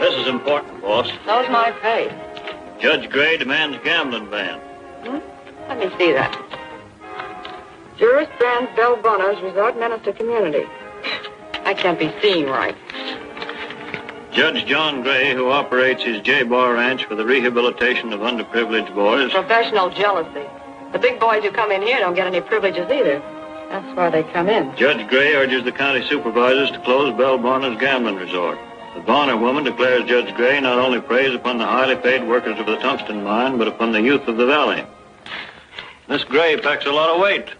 This is important, boss. So's my pay. Judge Gray demands gambling ban. Let me see that. Jurist bans Bell Bonner's resort menace to community. I can't be seeing right. Judge John Gray, who operates his J-Bar Ranch for the rehabilitation of underprivileged boys. Professional jealousy. The big boys who come in here don't get any privileges either. That's why they come in. Judge Gray urges the county supervisors to close Bell Bonner's gambling resort. The Bonner woman declares Judge Gray not only preys upon the highly paid workers of the tungsten mine, but upon the youth of the valley. Miss Gray packs a lot of weight.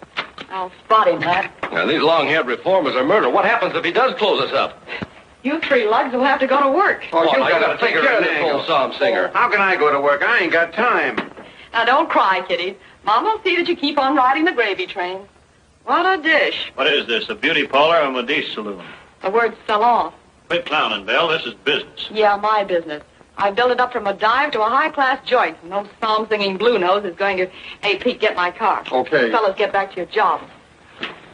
I'll spot him, Matt. Now, these long-haired reformers are murder. What happens if he does close us up? You three lugs will have to go to work. Oh, you got to figure it in, full psalm singer. How can I go to work? I ain't got time. Now, don't cry, kiddies. Mom will see that you keep on riding the gravy train. What a dish. What is this, a beauty parlor or a Medice saloon? The word salon. Quit clowning, Belle. This is business. Yeah, my business. I built it up from a dive to a high-class joint. No psalm-singing blue nose is going to... Hey, Pete, get my car. Okay. Fellas, get back to your job.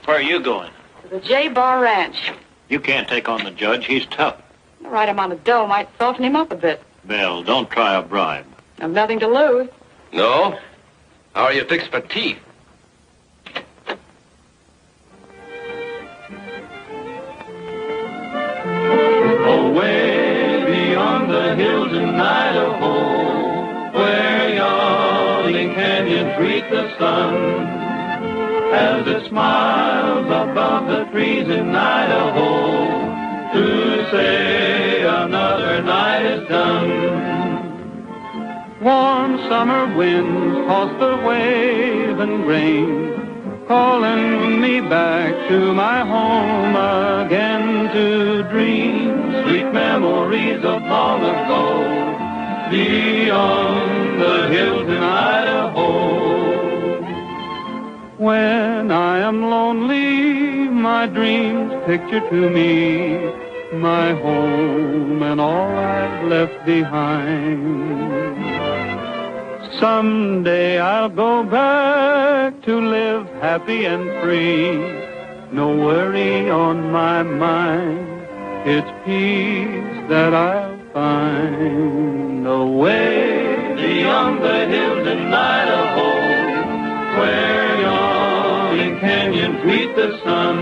Where are you going? To the J-Bar Ranch. You can't take on the judge. He's tough. The right amount of dough might soften him up a bit. Belle, don't try a bribe. I've nothing to lose. No? How are you fixed for teeth? Away beyond the hills in Idaho, where yawning canyons greet the sun, as it smiles above the trees in Idaho, to say another night is done. Warm summer winds toss the waving grain, calling me back to my home again to dream sweet memories of long ago, beyond the hills in Idaho. When I am lonely, my dreams picture to me my home and all I've left behind. Someday I'll go back to live happy and free. No worry on my mind. It's peace that I'll find. Away beyond the hills in Idaho, where yawning canyons greet the sun,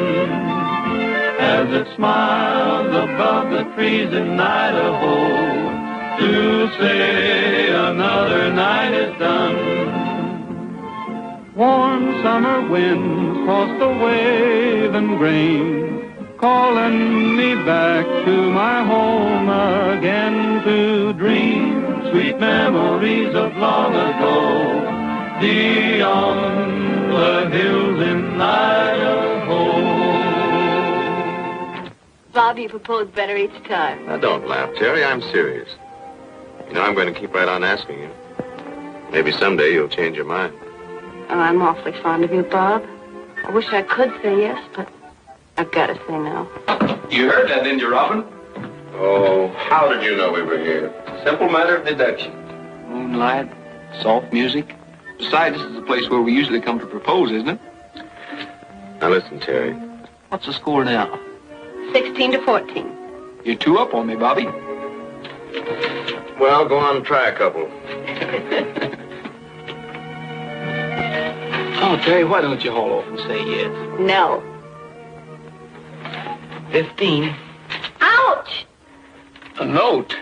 as it smiles above the trees in Idaho, to say another night is done. Warm summer winds toss the waving grain, calling me back to my home again to dream sweet memories of long ago, beyond the hills in Idaho. Bob, you propose better each time. Now, don't laugh, Terry. I'm serious. You know, I'm going to keep right on asking you. Maybe someday you'll change your mind. Oh, I'm awfully fond of you, Bob. I wish I could say yes, but I've got to say no. You heard that, didn't you, Robin? Oh, how did you know we were here? Simple matter of deduction. Moonlight, soft music. Besides, this is the place where we usually come to propose, isn't it? Now, listen, Terry. What's the score now? 16-14. You're two up on me, Bobby. Well, go on and try a couple. Oh, Terry, why don't you haul off and say yes? No. 15. Ouch! A note?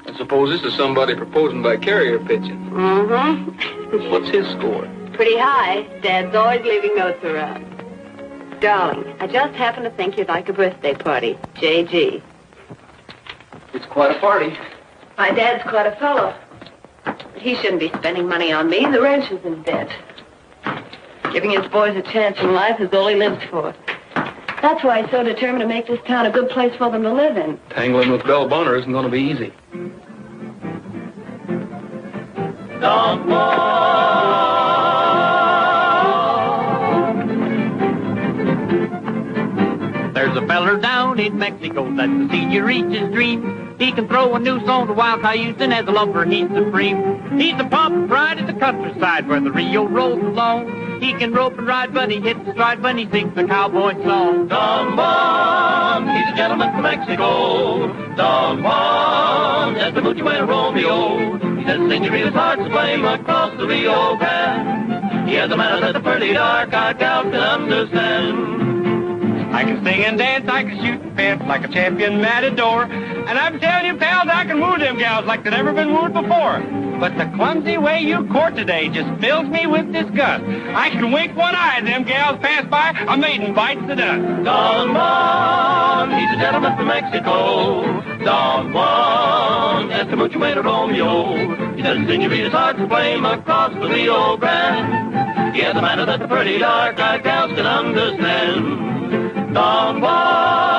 I suppose this is somebody proposing by carrier pigeon. Mm-hmm. What's his score? Pretty high. Dad's always leaving notes around. Darling, I just happen to think you'd like a birthday party. J.G. It's quite a party. My dad's quite a fellow. But he shouldn't be spending money on me. The ranch is in debt. Giving his boys a chance in life is all he lives for. That's why he's so determined to make this town a good place for them to live in. Tangling with Bell Bonner isn't going to be easy. Don't walk. There's a feller down in Mexico. That's the scene you reach his dream. He can throw a noose on the wild Houston. As a lover, he's supreme. He's the pomp and pride of the countryside where the Rio rolls along. He can rope and ride, but he hits the stride when he sings the cowboy song. Don Juan, he's a gentleman from Mexico. Don Juan, that's the mucho and Romeo. He says senoritas hearts aflame across the Rio Grande. He has a manner that the pretty dark-eyed gals can understand. I can sing and dance, I can shoot and fence like a champion matador. And I'm telling you, pals, I can woo them gals like they've never been wooed before. But the clumsy way you court today just fills me with disgust. I can wink one eye and them gals pass by, a maiden bites the dust. Don Juan, he's a gentleman from Mexico. Don Juan, that's the mucho man Romeo. He does senoritas hearts aflame across the Rio Grande. He has a manner that the pretty dark-eyed gals can understand. Don Juan.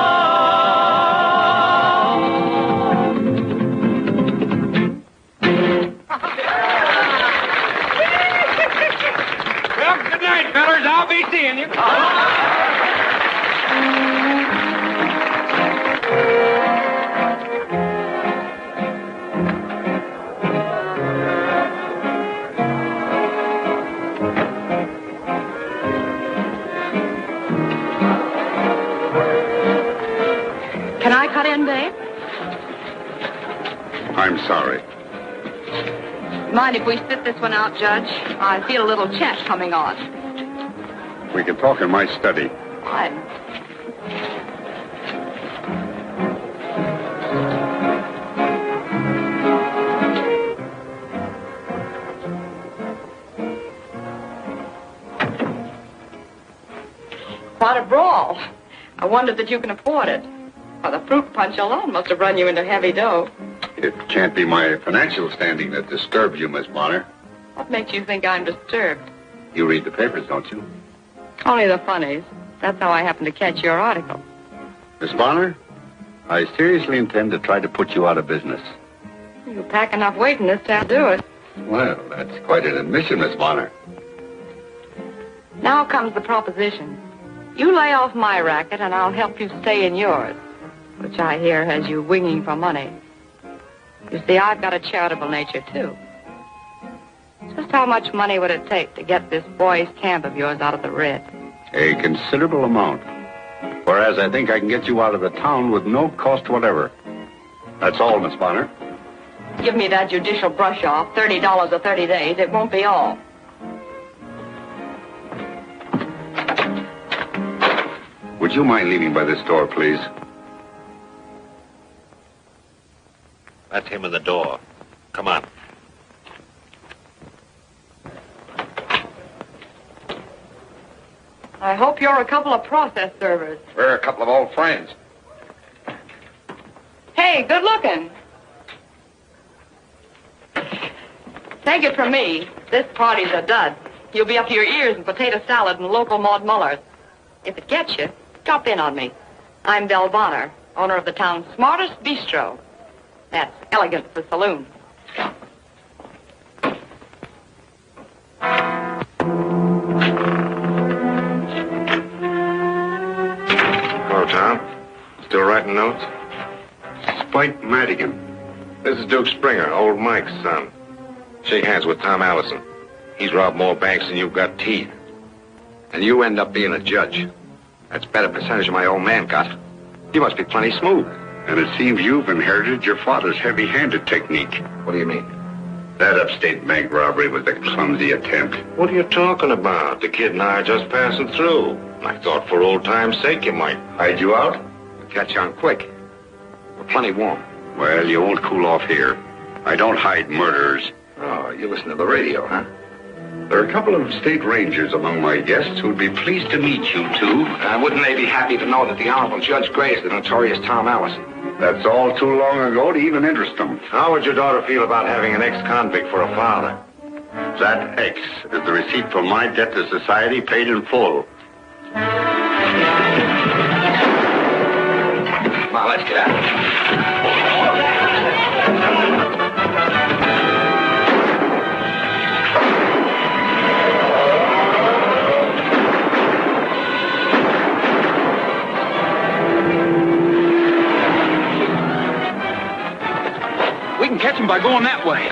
Well, good night, fellers. I'll be seeing you. Can I cut in, babe? I'm sorry. Mind if we sit this one out, Judge? I feel a little chat coming on. We can talk in my study. Fine. Quite a brawl. I wondered that you can afford it. Well, the fruit punch alone must have run you into heavy dough. It can't be my financial standing that disturbs you, Miss Bonner. What makes you think I'm disturbed? You read the papers, don't you? Only the funnies. That's how I happened to catch your article. Miss Bonner, I seriously intend to try to put you out of business. You pack enough weight in this to do it. Well, that's quite an admission, Miss Bonner. Now comes the proposition. You lay off my racket and I'll help you stay in yours, which I hear has you winging for money. You see, I've got a charitable nature, too. Just how much money would it take to get this boys' camp of yours out of the red? A considerable amount. Whereas I think I can get you out of the town with no cost whatever. That's all, Miss Bonner. Give me that judicial brush off, $30 or 30 days. It won't be all. Would you mind leaving by this door, please? That's him in the door. Come on. I hope you're a couple of process servers. We're a couple of old friends. Hey, good looking. Take it from me, this party's a dud. You'll be up to your ears in potato salad and local Maud Mullers. If it gets you, drop in on me. I'm Belle Bonner, owner of the town's smartest bistro. That's Elegance, the saloon. Hello, Tom. Still writing notes? Spike Madigan. This is Duke Springer, old Mike's son. Shake hands with Tom Allison. He's robbed more banks than you've got teeth. And you end up being a judge. That's better percentage than my old man got. You must be plenty smooth. And it seems you've inherited your father's heavy-handed technique. What do you mean? That upstate bank robbery was a clumsy attempt. What are you talking about? The kid and I are just passing through. I thought for old time's sake you might. Hide you out? We'll catch on quick. We're plenty warm. Well, you won't cool off here. I don't hide murderers. Oh, you listen to the radio, huh? There are a couple of state rangers among my guests who'd be pleased to meet you two. Wouldn't they be happy to know that the Honorable Judge Gray is the notorious Tom Allison? That's all too long ago to even interest them. How would your daughter feel about having an ex-convict for a father? That X is the receipt for my debt to society paid in full. Come on, let's get out. going that way.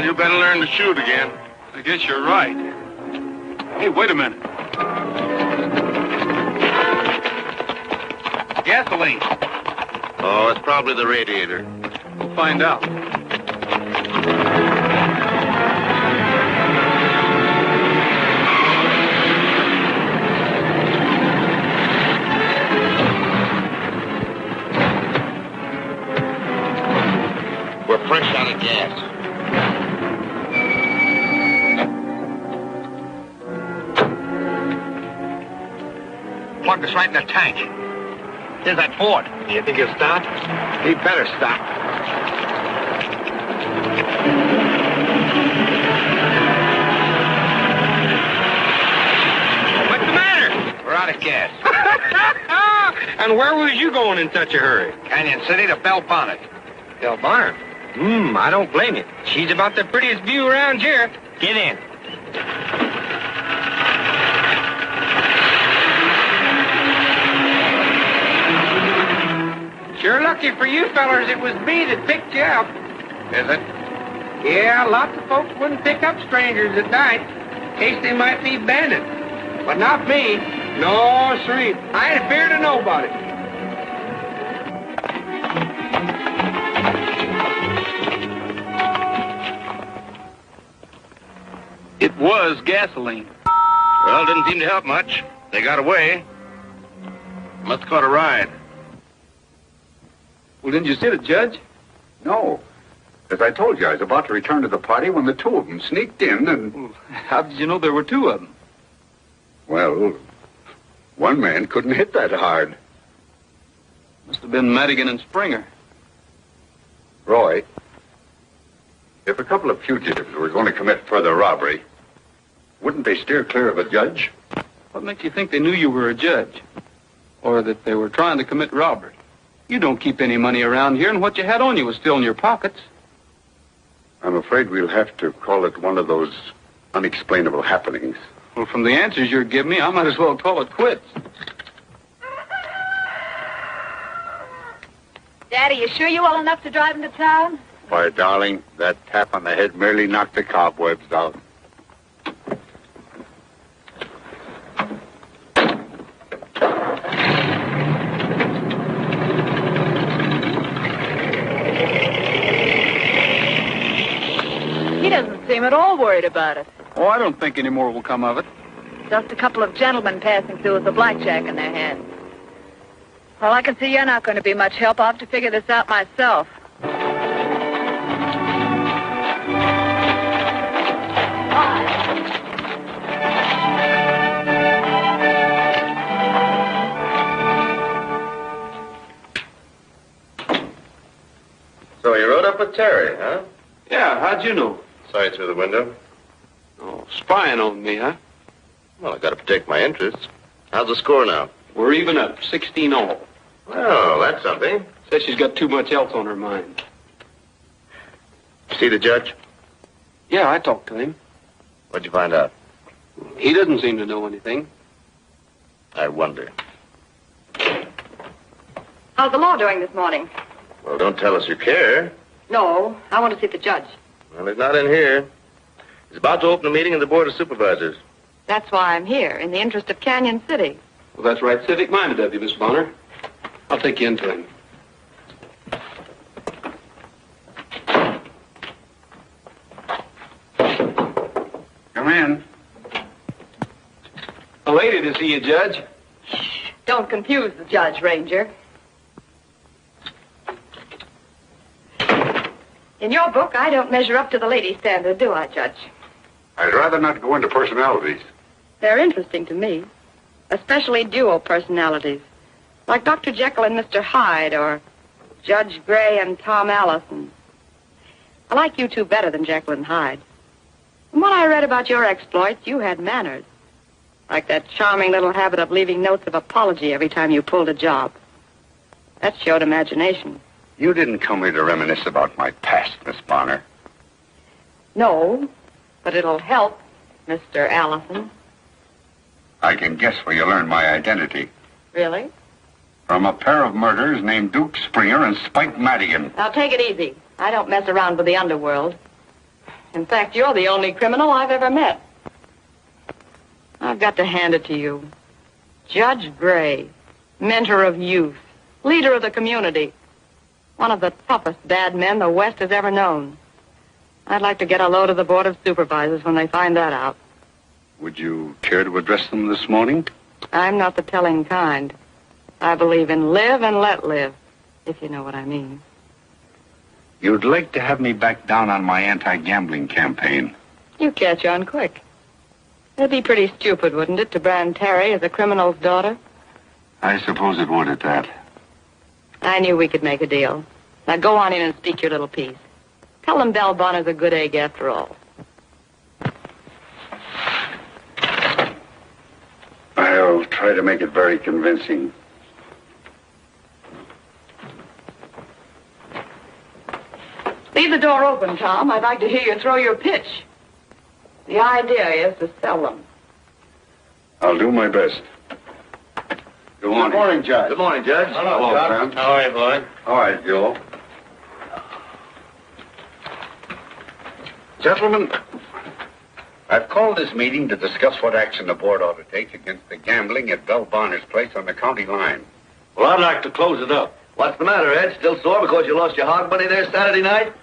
You better learn to shoot again. I guess you're right. Hey, wait a minute. Gasoline. Oh, it's probably the radiator. We'll find out. We're fresh out of gas. Plug us right in the tank. Here's that Ford. Do you think he'll stop? He better stop. What's the matter? We're out of gas. And where was you going in such a hurry? Canyon City to Bell Bonnet. Del Barn. I don't blame you. She's about the prettiest view around here. Get in. Sure lucky for you fellers it was me that picked you up. Is it? Yeah, lots of folks wouldn't pick up strangers at night, in case they might be bandits. But not me. No, siree. I ain't afeard of nobody. It was gasoline. Well, didn't seem to help much. They got away. Must have caught a ride. Well, didn't you see the judge? No. As I told you, I was about to return to the party when the two of them sneaked in and... Well, how did you know there were two of them? Well, one man couldn't hit that hard. Must have been Madigan and Springer. Roy, if a couple of fugitives were going to commit further robbery, wouldn't they steer clear of a judge? What makes you think they knew you were a judge? Or that they were trying to commit robbery? You don't keep any money around here, and what you had on you was still in your pockets. I'm afraid we'll have to call it one of those unexplainable happenings. Well, from the answers you're giving me, I might as well call it quits. Daddy, you sure you're well enough to drive into town? Why, darling, that tap on the head merely knocked the cobwebs out. He doesn't seem at all worried about it. Oh, I don't think any more will come of it. Just a couple of gentlemen passing through with a blackjack in their hands. Well, I can see you're not going to be much help. I'll have to figure this out myself. So you rode up with Terry, huh? Yeah, how'd you know? Saw you through the window. Oh, spying on me, huh? Well, I got to protect my interests. How's the score now? We're even up, 16 all. Well, that's something. Says she's got too much else on her mind. See the judge? Yeah, I talked to him. What'd you find out? He doesn't seem to know anything. I wonder. How's the law doing this morning? Well, don't tell us you care. No, I want to see the judge. Well, he's not in here. He's about to open a meeting of the Board of Supervisors. That's why I'm here, in the interest of Canyon City. Well, that's right civic-minded of you, Miss Bonner. I'll take you into him. Come in. A lady to see you, Judge. Don't confuse the judge, Ranger. In your book, I don't measure up to the lady standard, do I, Judge? I'd rather not go into personalities. They're interesting to me, especially dual personalities. Like Dr. Jekyll and Mr. Hyde, or Judge Gray and Tom Allison. I like you two better than Jekyll and Hyde. From what I read about your exploits, you had manners. Like that charming little habit of leaving notes of apology every time you pulled a job. That showed imagination. You didn't come here to reminisce about my past, Miss Bonner. No, but it'll help, Mr. Allison. I can guess where you learned my identity. Really? From a pair of murderers named Duke Springer and Spike Madigan. Now, take it easy. I don't mess around with the underworld. In fact, you're the only criminal I've ever met. I've got to hand it to you. Judge Gray, mentor of youth, leader of the community, one of the toughest bad men the West has ever known. I'd like to get a load of the Board of Supervisors when they find that out. Would you care to address them this morning? I'm not the telling kind. I believe in live and let live, if you know what I mean. You'd like to have me back down on my anti-gambling campaign. You catch on quick. It'd be pretty stupid, wouldn't it, to brand Terry as a criminal's daughter? I suppose it would at that. I knew we could make a deal. Now go on in and speak your little piece. Tell them Belle Bonner's a good egg after all. I'll try to make it very convincing. Leave the door open, Tom. I'd like to hear you throw your pitch. The idea is to sell them. I'll do my best. Good morning. Good morning, Judge. Good morning, Judge. Hello, Sam. How are you, boy? All right, Joe. Gentlemen, I've called this meeting to discuss what action the board ought to take against the gambling at Belle Bonner's place on the county line. Well, I'd like to close it up. What's the matter, Ed? Still sore because you lost your hog money there Saturday night?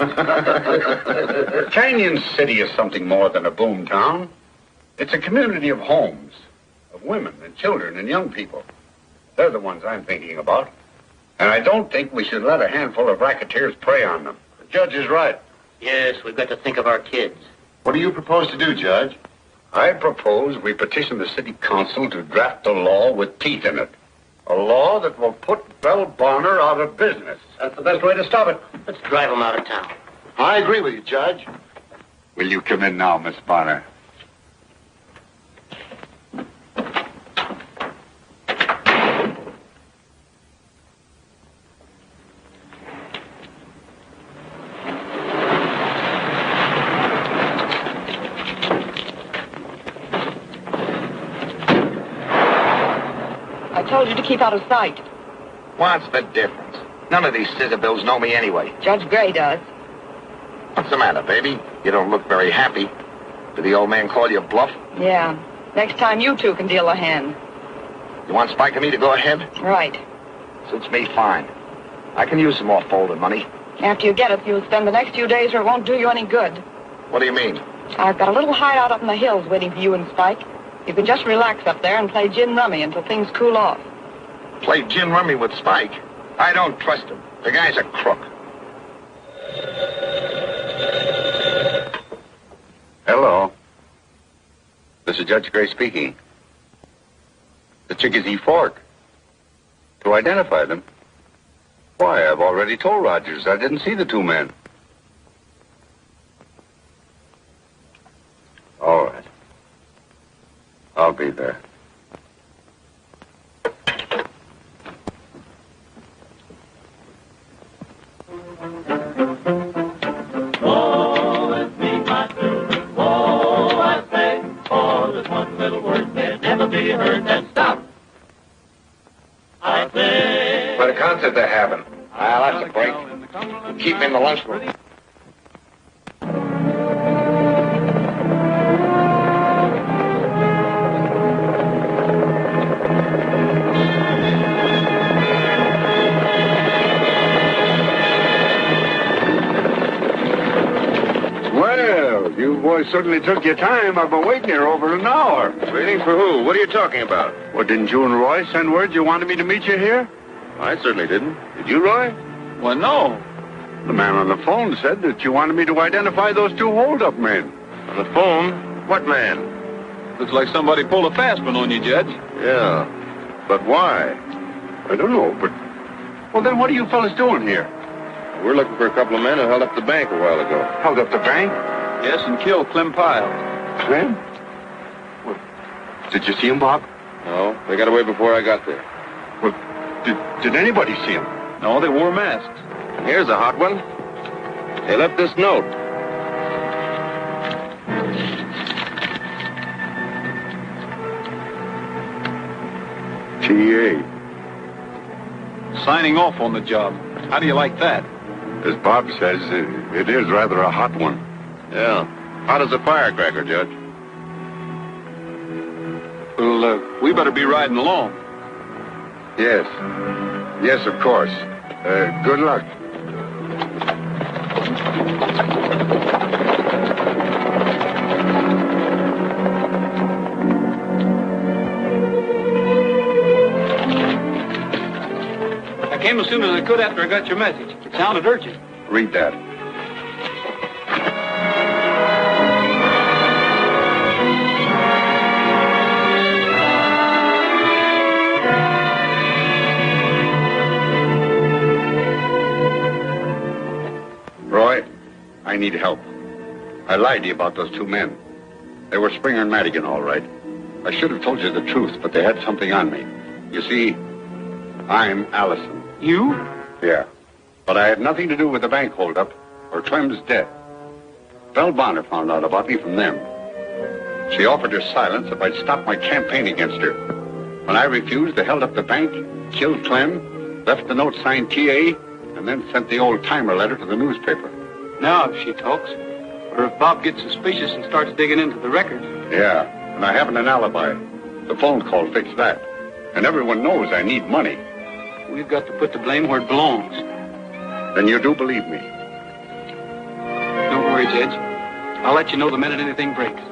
Canyon City is something more than a boom town. It's a community of homes, of women and children and young people. They're the ones I'm thinking about. And I don't think we should let a handful of racketeers prey on them. The judge is right. Yes, we've got to think of our kids. What do you propose to do, Judge? I propose we petition the city council to draft a law with teeth in it. A law that will put Belle Bonner out of business. That's the best way to stop it. Let's drive them out of town. I agree with you, Judge. Will you come in now, Miss Bonner? I told you to keep out of sight. What's the difference? None of these scissor bills know me anyway. Judge Gray does. What's the matter, baby? You don't look very happy. Did the old man call you a bluff? Yeah. Next time you two can deal a hand. You want Spike and me to go ahead? Right. Suits me fine. I can use some more folded money. After you get it, you'll spend the next few days where it won't do you any good. What do you mean? I've got a little hideout up in the hills waiting for you and Spike. You can just relax up there and play gin rummy until things cool off. Play gin rummy with Spike? I don't trust him. The guy's a crook. Hello. This is Judge Gray speaking. The Chickasee Fork. To identify them? Why, I've already told Rogers I didn't see the two men. All right. I'll be there. Oh, let's meet my children. Oh, I say, oh, there's one little word that never be heard that stop. I say. What a concert they're having. Well, that's a break. Keep me in the lunchroom. Well, you boys certainly took your time. I've been waiting here over an hour. Waiting for who? What are you talking about? Well, didn't you and Roy send word you wanted me to meet you here? I certainly didn't. Did you, Roy? Well, no. The man on the phone said that you wanted me to identify those two hold-up men. On the phone? What man? Looks like somebody pulled a fast one on you, Judge. Yeah. But why? I don't know, but... Well, then what are you fellas doing here? We're looking for a couple of men who held up the bank a while ago. Held up the bank? Yes, and killed Clem Pyle. Clem? Well, did you see him, Bob? No, they got away before I got there. Well, did anybody see him? No, they wore masks. And here's a hot one. They left this note. T.A. Signing off on the job. How do you like that? As Bob says, it is rather a hot one. Yeah. Hot as a firecracker, Judge. Well, we better be riding along. Yes. Yes, of course. Good luck. I came as soon as I could after I got your message. It sounded urgent. Read that. Roy, I need help. I lied to you about those two men. They were Springer and Madigan, all right. I should have told you the truth, but they had something on me. You see, I'm Allison. You? Yeah. But I had nothing to do with the bank holdup or Clem's death. Belle Bonner found out about me from them. She offered her silence if I'd stop my campaign against her. When I refused, they held up the bank, killed Clem, left the note signed T.A., and then sent the old-timer letter to the newspaper. Now, if she talks. Or if Bob gets suspicious and starts digging into the records. Yeah, and I haven't an alibi. The phone call fixed that. And everyone knows I need money. We've got to put the blame where it belongs. Then you do believe me? Don't worry, Judge. I'll let you know the minute anything breaks.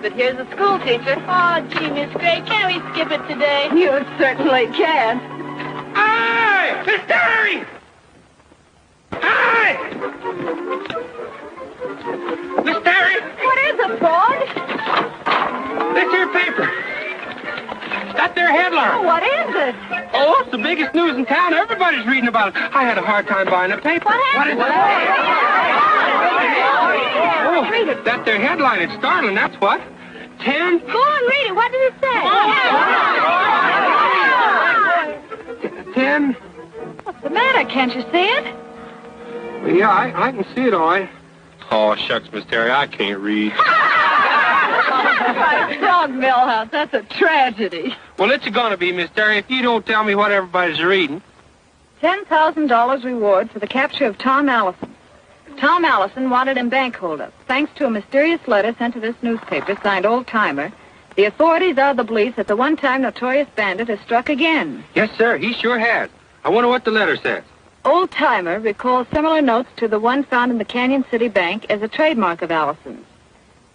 But here's a school teacher. Oh, gee, Miss Gray, can't we skip it today? You certainly can. Hi! Miss Terry! Hi! Miss Terry! What is it, Frog? This here paper. Got their headline. Oh, what is it? Oh, it's the biggest news in town. Everybody's reading about it. I had a hard time buying the paper. What is it? Oh, that's their headline. It's startling, that's what. 10. Go on, read it. What does it say? 10. What's the matter? Can't you see it? Well, yeah, I can see it all right. Oh, shucks, Miss Terry, I can't read. Frog Millhouse, that's a tragedy. Well, it's gonna be, Miss Terry, if you don't tell me what everybody's reading. $10,000 reward for the capture of Tom Allison. Tom Allison wanted in bank holdup. Thanks to a mysterious letter sent to this newspaper signed Old Timer, the authorities are of the belief that the one-time notorious bandit has struck again. Yes, sir, he sure has. I wonder what the letter says. Old Timer recalls similar notes to the one found in the Canyon City Bank as a trademark of Allison's.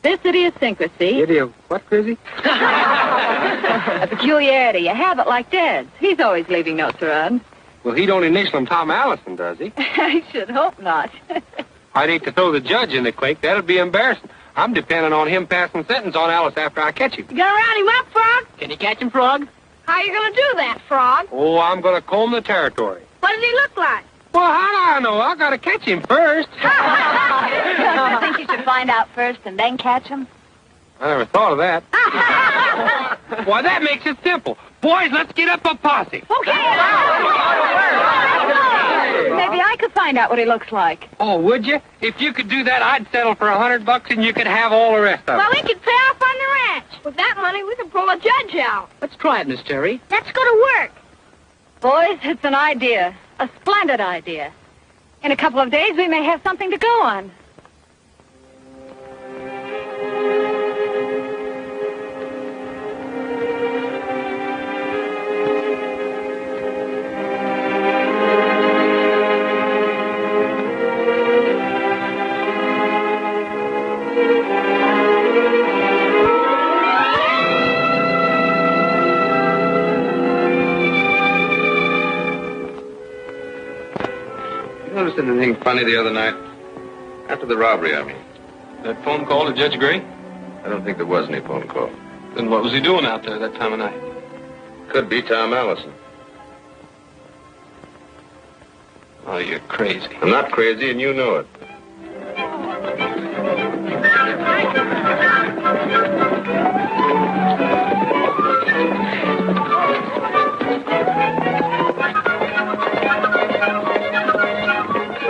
This idiosyncrasy... What, Crizzy? a peculiarity, a habit like Dad's. He's always leaving notes around. Well, he don't initial him Tom Allison, does he? I should hope not. I'd hate to throw the judge in the clink. That'd be embarrassing. I'm depending on him passing sentence on Alice after I catch him. You gonna round him up, Frog? Can you catch him, Frog? How you gonna do that, Frog? Oh, I'm gonna comb the territory. What does he look like? Well, how do I know? I gotta catch him first. Don't you think you should find out first and then catch him? I never thought of that. Why, that makes it simple. Boys, let's get up a posse. Okay. Maybe I could find out what he looks like. Oh, would you? If you could do that, I'd settle for $100 and you could have all the rest of it. Well, we could pay off on the ranch. With that money, we could pull a judge out. Let's try it, Miss Terry. Let's go to work. Boys, it's an idea. A splendid idea. In a couple of days, we may have something to go on. Noticed anything funny the other night? After the robbery, I mean. That phone call to Judge Gray? I don't think there was any phone call. Then what was he doing out there that time of night? Could be Tom Allison. Oh, you're crazy. I'm not crazy, and you know it.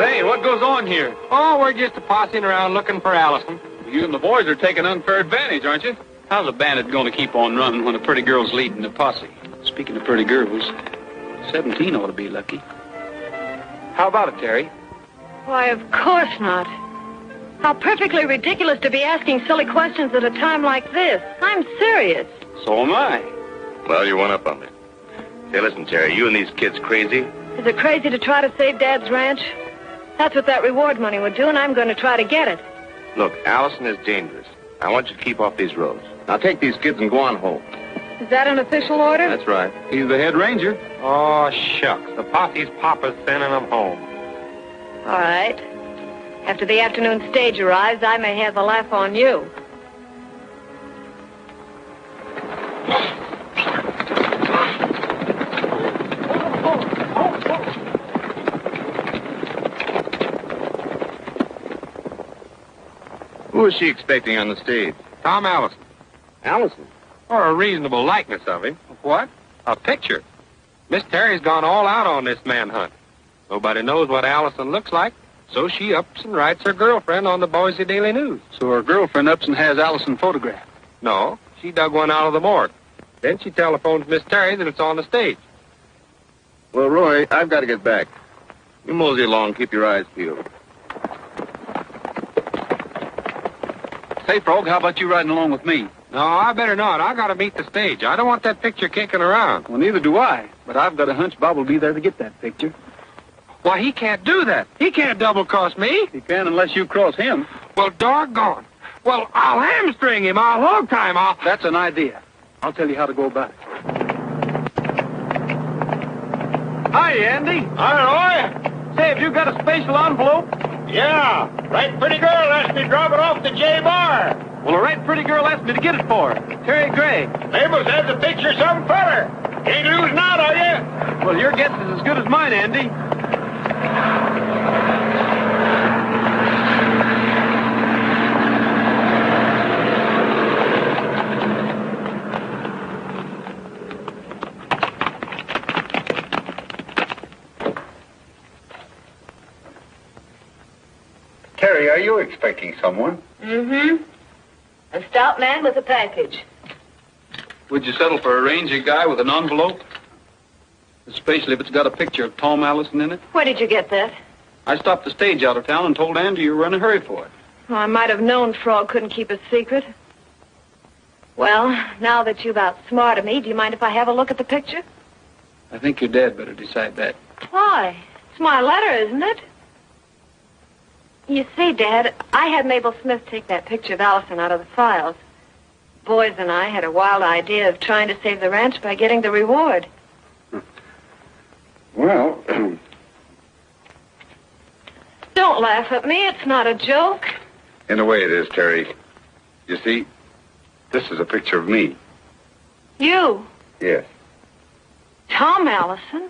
Hey, what goes on here? Oh, we're just posseing around looking for Allison. You and the boys are taking unfair advantage, aren't you? How's a bandit going to keep on running when a pretty girl's leading the posse? Speaking of pretty girls, 17 ought to be lucky. How about it, Terry? Why, of course not. How perfectly ridiculous to be asking silly questions at a time like this. I'm serious. So am I. Well, you went up on me. Hey, listen, Terry, you and these kids crazy? Is it crazy to try to save Dad's ranch? That's what that reward money would do, and I'm going to try to get it. Look, Allison is dangerous. I want you to keep off these roads. Now take these kids and go on home. Is that an official order? That's right. He's the head ranger. Oh, shucks. The posse's papa's sending them home. All right. After the afternoon stage arrives, I may have the laugh on you. Who is she expecting on the stage? Tom Allison. Allison? Or a reasonable likeness of him. What? A picture. Miss Terry's gone all out on this manhunt. Nobody knows what Allison looks like, so she ups and writes her girlfriend on the Boise Daily News. So her girlfriend ups and has Allison photographed. No, she dug one out of the morgue. Then she telephones Miss Terry that it's on the stage. Well, Roy, I've got to get back. You mosey along, keep your eyes peeled. Say, Frog, how about you riding along with me? No, I better not. I got to meet the stage. I don't want that picture kicking around. Well, neither do I. But I've got a hunch Bob will be there to get that picture. Why, he can't do that. He can't double-cross me. He can unless you cross him. Well, doggone. Well, I'll hamstring him. I'll hog time. That's an idea. I'll tell you how to go about it. Hi, Andy. Hi, Roy. Say, have you got a special envelope? Yeah. Right pretty girl asked me to drop it off the J Bar. Well, a right pretty girl asked me to get it for her. Terry Gray. They must have the picture some feller. Ain't losing out, are you? Well, your guess is as good as mine, Andy. Terry, are you expecting someone? Mm-hmm. A stout man with a package. Would you settle for a rangy guy with an envelope? Especially if it's got a picture of Tom Allison in it? Where did you get that? I stopped the stage out of town and told Andy you were in a hurry for it. Oh, I might have known Frog couldn't keep a secret. Well, now that you've outsmarted me, do you mind if I have a look at the picture? I think your dad better decide that. Why? It's my letter, isn't it? You see, Dad, I had Mabel Smith take that picture of Allison out of the files. Boys and I had a wild idea of trying to save the ranch by getting the reward. Well, Don't laugh at me. It's not a joke. in a way it is, Terry. You see, this is a picture of me. You, Yes. Tom Allison.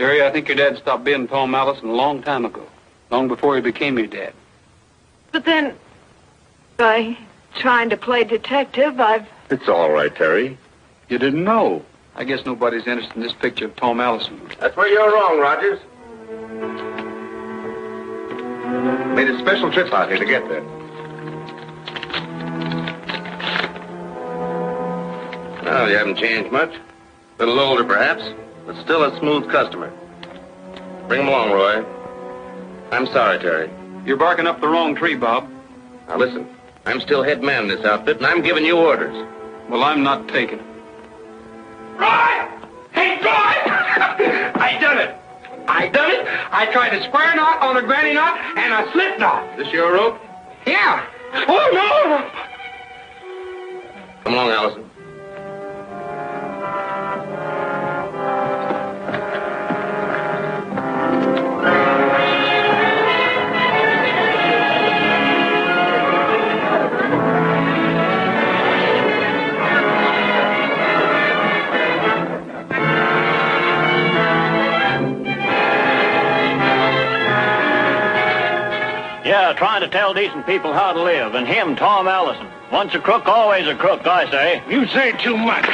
Terry, I think your dad stopped being Tom Allison a long time ago. Long before he became your dad. But then, by trying to play detective, It's all right, Terry. You didn't know. I guess nobody's interested in this picture of Tom Allison. That's where you're wrong, Rogers. Made a special trip out here to get there. Well, you haven't changed much. A little older, perhaps, but still a smooth customer. Bring him along, Roy. I'm sorry, Terry. You're barking up the wrong tree, Bob. Now, listen. I'm still head man in this outfit, and I'm giving you orders. Well, I'm not taking it. Roy! Hey, Roy! I done it. I tried a square knot on a granny knot and a slip knot. This your rope? Yeah. Oh, no! Come along, Allison. Yeah, trying to tell decent people how to live. And him, Tom Allison. Once a crook, always a crook, I say. You say too much.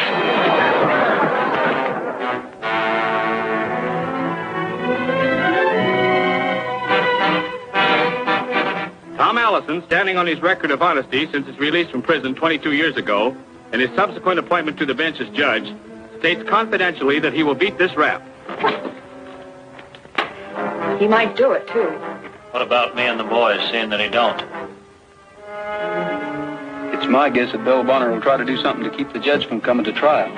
Tom Allison, standing on his record of honesty since his release from prison 22 years ago, and his subsequent appointment to the bench as judge, states confidentially that he will beat this rap. He might do it, too. What about me and the boys, seeing that he don't? It's my guess that Bill Bonner will try to do something to keep the judge from coming to trial.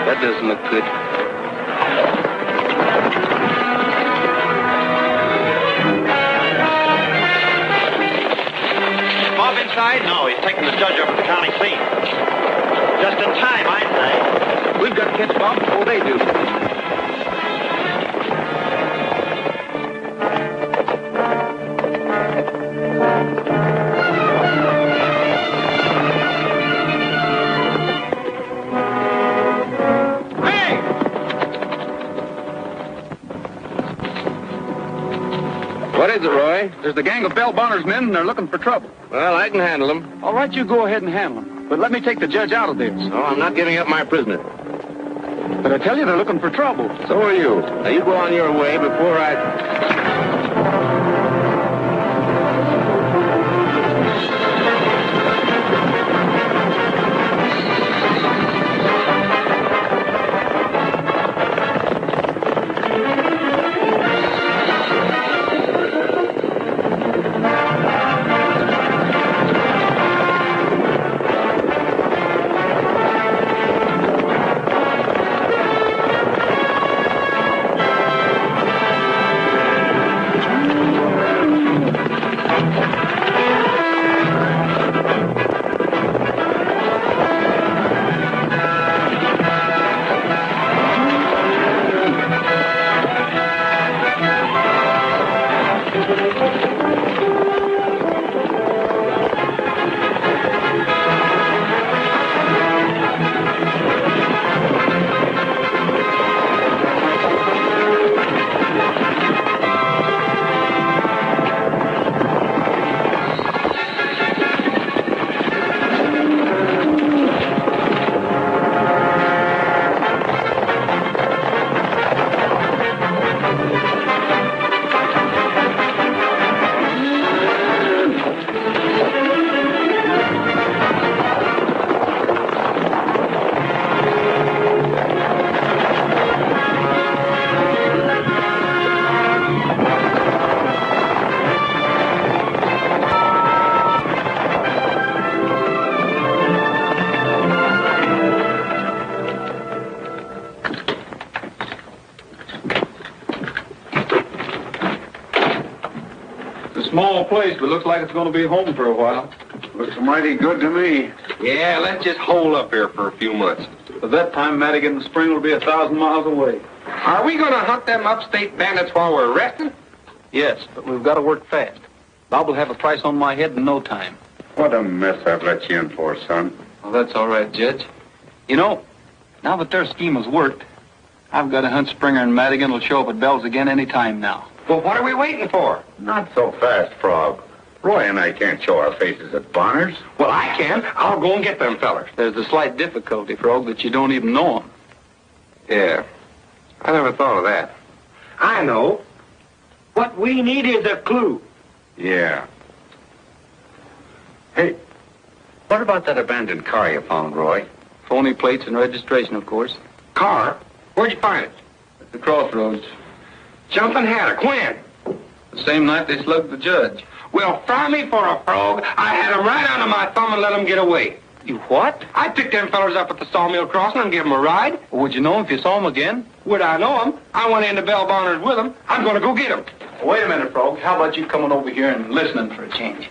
That doesn't look good. Bob inside? No, he's taking the judge over to the county scene. Just in time, I'd say. We've got to catch Bob before they do. What is it, Roy? There's the gang of Bell Bonner's men, and they're looking for trouble. Well, I can handle them. All right, you go ahead and handle them. But let me take the judge out of this. No, I'm not giving up my prisoner. But I tell you, they're looking for trouble. So are you. Now, you go on your way before I... Small place, but looks like it's going to be home for a while. Looks mighty good to me. Yeah, let's just hole up here for a few months. By that time, Madigan and Spring will be 1,000 miles away. Are we going to hunt them upstate bandits while we're resting? Yes, but we've got to work fast. Bob will have a price on my head in no time. What a mess I've let you in for, son. Well, that's all right, Judge. You know, now that their scheme has worked, I've got a hunch Springer and Madigan will show up at Bell's again any time now. Well, what are we waiting for? Not so fast, Frog. Roy and I can't show our faces at Bonner's. Well, I can. I'll go and get them fellers. There's a slight difficulty, Frog, that you don't even know them. Yeah. I never thought of that. I know. What we need is a clue. Yeah. Hey, what about that abandoned car you found, Roy? Phony plates and registration, of course. Car? Where'd you find it? At the crossroads. Jumping Hatter. When? The same night they slugged the judge. Well, fry me for a frog. I had them right under my thumb and let them get away. You what? I picked them fellers up at the sawmill crossing and give them a ride. Well, would you know 'em if you saw 'em again? Would I know them? I went into Bell Bonner's with them. I'm going to go get them. Wait a minute, Frog. How about you coming over here and listening for a change?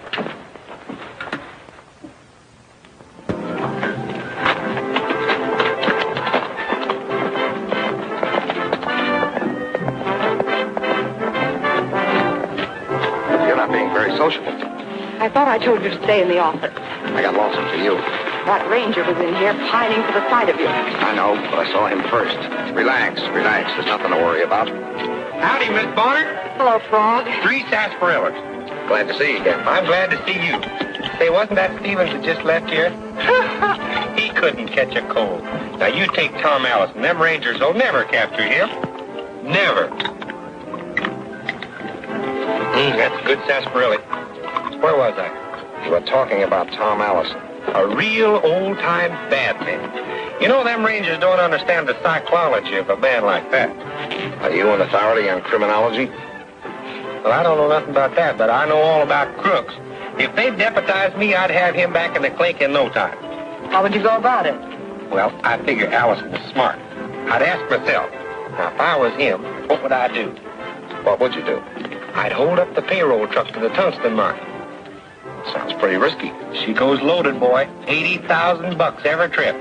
You're not being very sociable. I thought I told you to stay in the office. I got lonesome for you. That ranger was in here pining for the sight of you. I know, but I saw him first. Relax, relax. There's nothing to worry about. Howdy, Miss Bonner. Hello, Frog. 3 sarsaparillas. Glad to see you again. I'm glad to see you. Say, wasn't that Stevens that just left here? He couldn't catch a cold. Now, you take Tom Allison. Them Rangers will never capture him. Never. That's a good sarsaparilla. Where was I? You were talking about Tom Allison. A real old-time bad man. You know, them Rangers don't understand the psychology of a man like that. Are you an authority on criminology? Well, I don't know nothing about that, but I know all about crooks. If they deputized me, I'd have him back in the clink in no time. How would you go about it? Well, I figure Allison was smart. I'd ask myself, now, if I was him, what would I do? What would you do? I'd hold up the payroll truck to the tungsten mine. Sounds pretty risky. She goes loaded, boy. $80,000 every trip.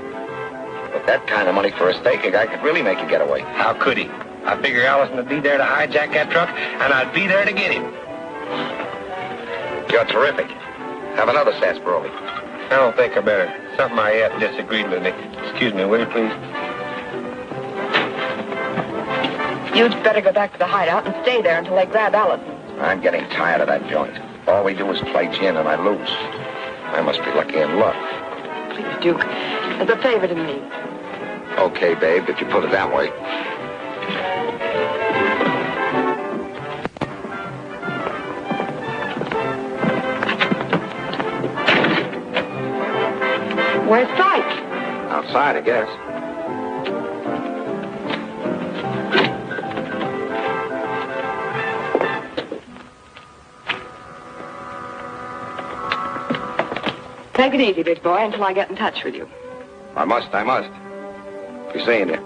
With that kind of money for a stake, a guy could really make a getaway. How could he? I figure Allison would be there to hijack that truck, and I'd be there to get him. You're terrific. Have another sarsaparilla. I don't think I better. Something I ate disagreed with me. Excuse me, will you please? You'd better go back to the hideout and stay there until they grab Allison. I'm getting tired of that joint. All we do is play gin and I lose. I must be lucky in luck. Please, Duke, as a favor to me. Okay, babe, if you put it that way. Where's Sykes? Outside, I guess. Take it easy, big boy, until I get in touch with you. I must. Be seeing you.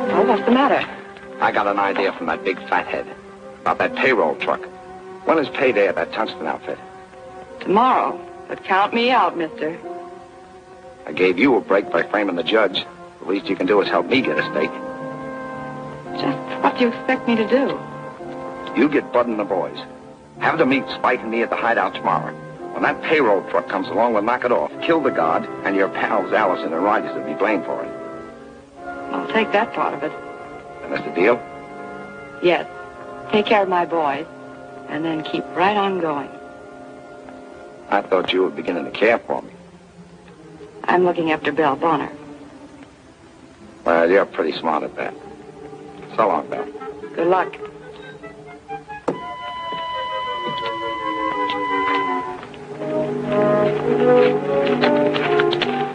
Well, what's the matter? I got an idea from that big fathead about that payroll truck. When is payday at that tungsten outfit? Tomorrow. But count me out, mister. I gave you a break by framing the judge. The least you can do is help me get a stake. Just what do you expect me to do? You get Bud and the boys. Have them meet Spike and me at the hideout tomorrow. When that payroll truck comes along, we'll knock it off. Kill the guard, and your pals Allison and Rogers will be blamed for it. I'll take that part of it. And that's the deal? Yes. Take care of my boys, and then keep right on going. I thought you were beginning to care for me. I'm looking after Belle Bonner. Well, you're pretty smart at that. So long, Belle. Good luck.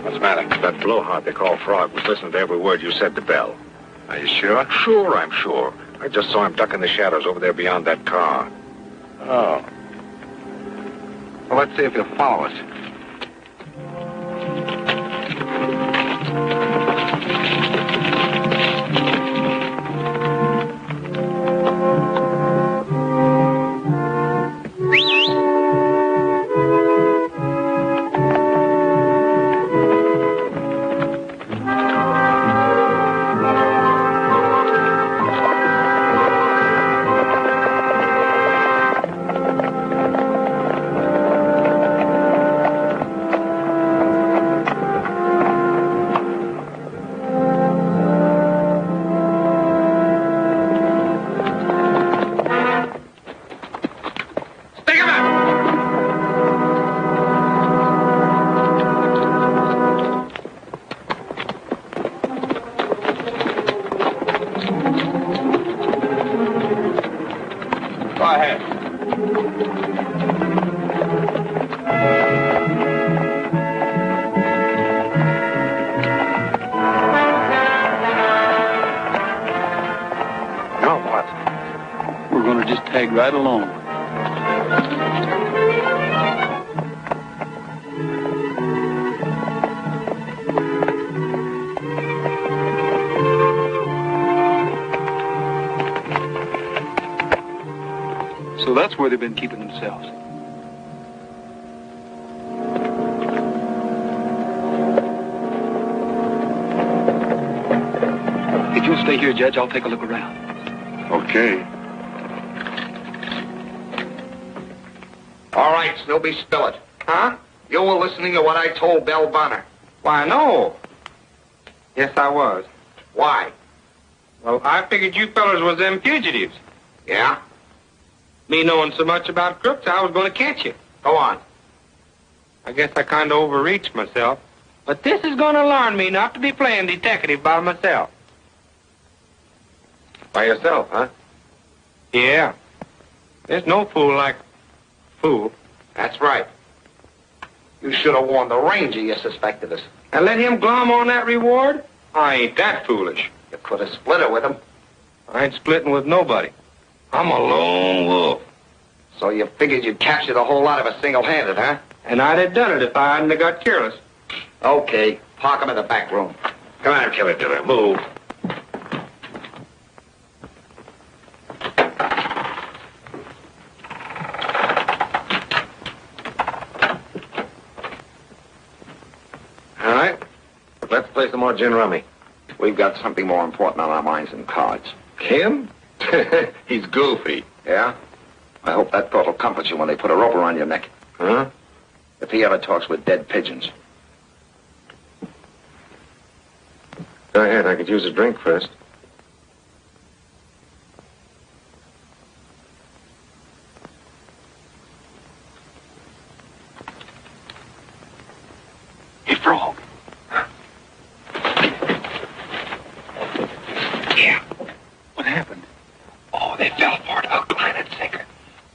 What's the matter? That blowhard they call Frog was listening to every word you said to Belle. Are you sure? Sure, I'm sure. I just saw him duck in the shadows over there beyond that car. Oh. Well, let's see if he'll follow us. tag right along. So that's where they've been keeping themselves. If you'll stay here, Judge, I'll take a look around. Okay. All right, Snoopy, spill it. Huh? You were listening to what I told Belle Bonner. Why, no. Yes, I was. Why? Well, I figured you fellas was them fugitives. Yeah? Me knowing so much about crooks, I was going to catch you. Go on. I guess I kind of overreached myself. But this is going to learn me not to be playing detective by myself. By yourself, huh? Yeah. There's no fool like fool. That's right. You should have warned the ranger you suspected us. And let him glom on that reward? I ain't that foolish. You could have split it with him. I ain't splitting with nobody. I'm a lone wolf. So you figured you'd capture the whole lot of us single-handed, huh? And I'd have done it if I hadn't have got careless. Okay. Park him in the back room. Come on, Killer Diller. Move. All right. Let's play some more gin rummy. We've got something more important on our minds than cards. Him? He's goofy. Yeah? I hope that thought will comfort you when they put a rope around your neck. Huh? If he ever talks with dead pigeons. Go ahead. I could use a drink first. Hey, Frog. Yeah. What happened? Oh, they fell for it. Hook, line, and sinker.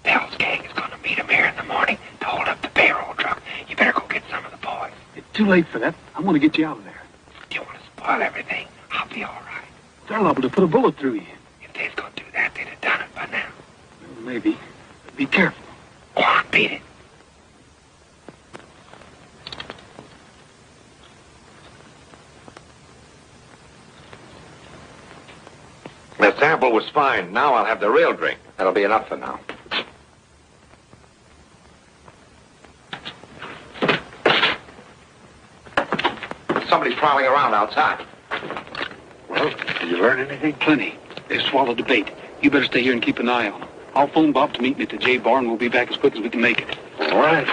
Bell's gang is going to meet him here in the morning to hold up the payroll truck. You better go get some of the boys. It's too late for that. I'm going to get you out of there. You want to spoil everything? I'll be all right. They're liable to put a bullet through you. If they's going to do that, they'd have done it by now. Well, maybe. But be careful. Go on, beat it. The sample was fine. Now I'll have the real drink. That'll be enough for now. Somebody's prowling around outside. Well, did you learn anything? Plenty. They've swallowed the bait. You better stay here and keep an eye on them. I'll phone Bob to meet me at the J Bar, and we'll be back as quick as we can make it. All right.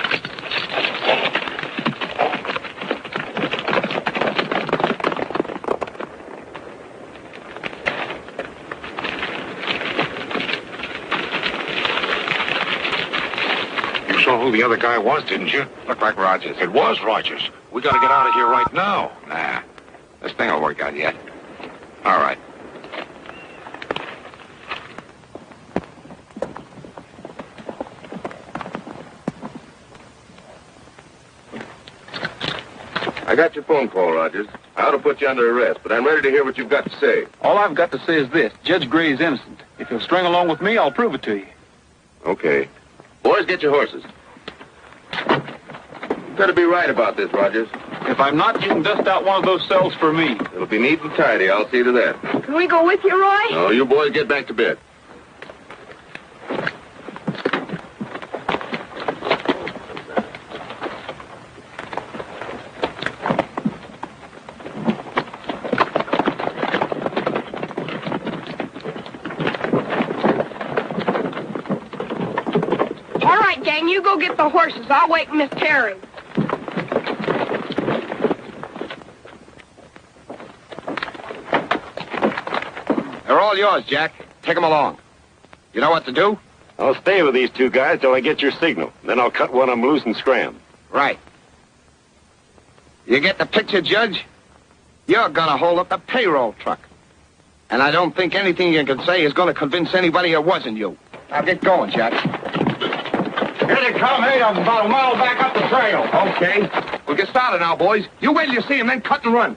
You saw who the other guy was, didn't you? Looked like Rogers. It was Rogers. We gotta get out of here right now. Nah. This thing will work out yet. All right. I got your phone call, Rogers. I ought to put you under arrest, but I'm ready to hear what you've got to say. All I've got to say is this. Judge Gray is innocent. If you'll string along with me, I'll prove it to you. Okay. Boys, get your horses. You better be right about this, Rogers. If I'm not, you can dust out one of those cells for me. It'll be neat and tidy. I'll see to that. Can we go with you, Roy? No, you boys get back to bed. All right, gang, you go get the horses. I'll wake Miss Terry. They're all yours, Jack. Take them along. You know what to do? I'll stay with these two guys till I get your signal. Then I'll cut one of them loose and scram. Right. You get the picture, Judge? You're gonna hold up the payroll truck. And I don't think anything you can say is gonna convince anybody it wasn't you. Now get going, Jack. Here they come. Hey, I'm about a mile back up the trail. Okay. We'll get started now, boys. You wait till you see him, then cut and run.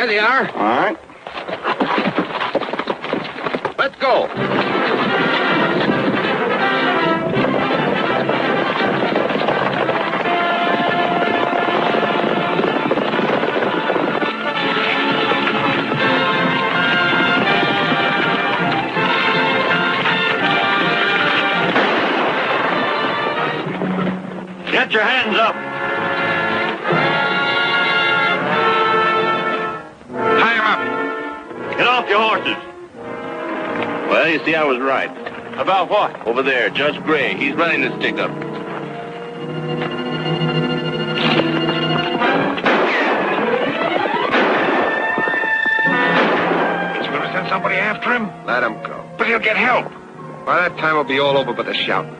There they are. All right. Let's go. Get your hands up. Tie him up. Get off your horses. Well, you see, I was right. About what? Over there, Judge Gray. He's running this stick-up. You gonna send somebody after him? Let him go. But he'll get help. By that time, it'll be all over but the shouting.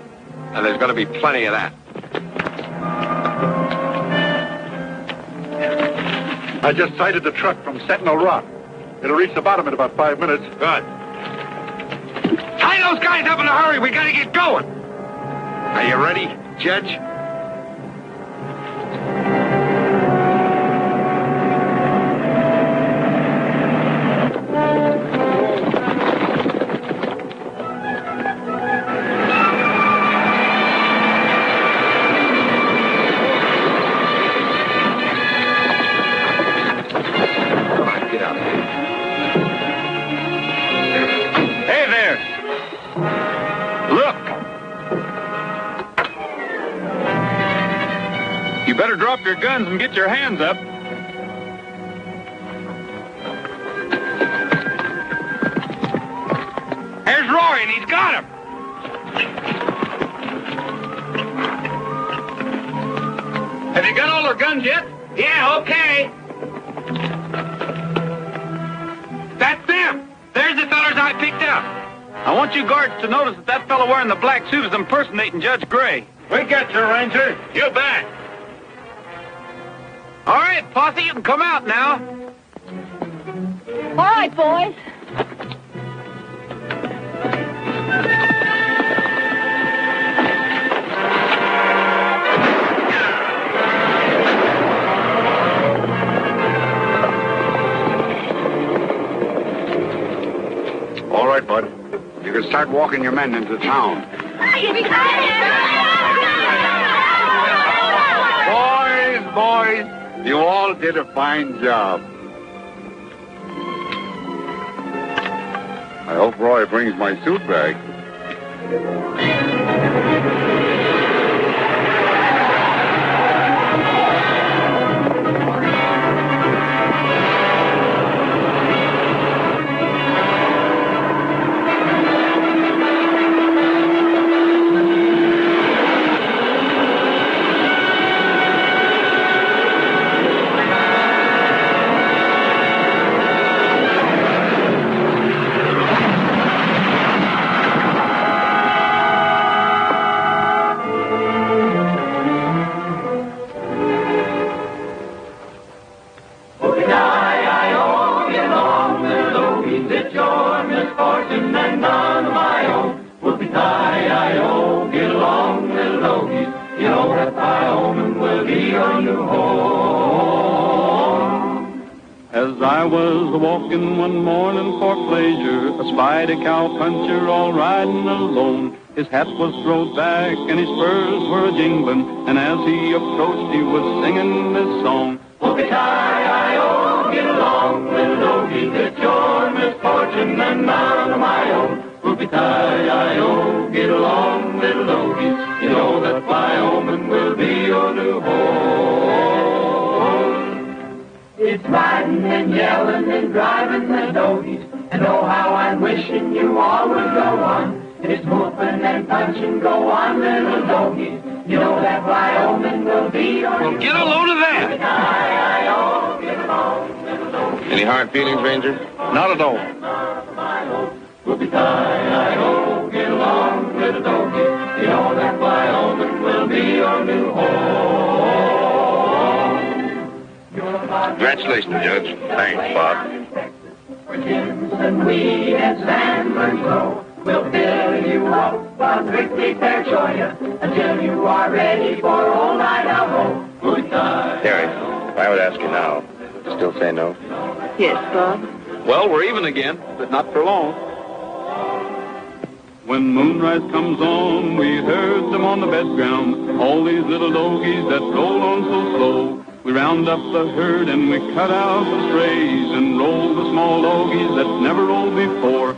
And there's gonna be plenty of that. I just sighted the truck from Sentinel Rock. It'll reach the bottom in about 5 minutes. Good. Tie those guys up in a hurry. We gotta get going. Are you ready, Judge? You better drop your guns and get your hands up. There's Roy, and he's got him. Have you got all their guns yet? Yeah, okay. That's them. There's the fellas I picked up. I want you guards to notice that fellow wearing the black suit is impersonating Judge Gray. We got you, Ranger. You bet. All right, posse, you can come out now. All right, boys. All right, Bud. You can start walking your men into town. Boys, you all did a fine job. I hope Roy brings my suit back. As I was walking one morning for pleasure, espied a cowpuncher all riding alone. His hat was throwed back and his spurs were a-jingling, and as he approached he was singing this song. Whoopie-tie-I-O, get along, little doggy, it's your misfortune and none of my own. Whoopie-tie-I-O, get along, little doggy, you know that Wyoming will be your new home. It's riding and yelling and driving the doggies, and oh how I'm wishing you all would go on. It's whooping and punching, go on, little doggies, you know that Wyoming will be your Well, get a load of that. Whoopie-tie-I-O, get along, little doggies. Any hard feelings, Ranger? Not at all. Whoopie-tie-I-O, get along, little doggy, you know that Wyoming will be your new home. Congratulations, Judge. Thanks, Bob. Where Jimson, weed, and sandbirds grow, we'll fill you up while quickly fair-show you until you are ready for old Idaho. Terry, I would ask you now, Still say no? Yes, Bob. Well, we're even again, but not for long. When moonrise comes on, we herd them on the bed ground. All these little dogies that roll on so slow. We round up the herd and we cut out the strays and roll the small dogies that never rolled before.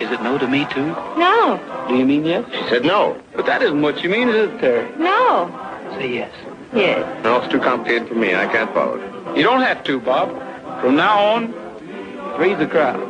Is it no to me, too? No. Do you mean yes? She said no. But that isn't what you mean, is it, Terry? No. Say yes. Yes. No, it's too complicated for me. I can't follow it. You don't have to, Bob. From now on, three's the crowd.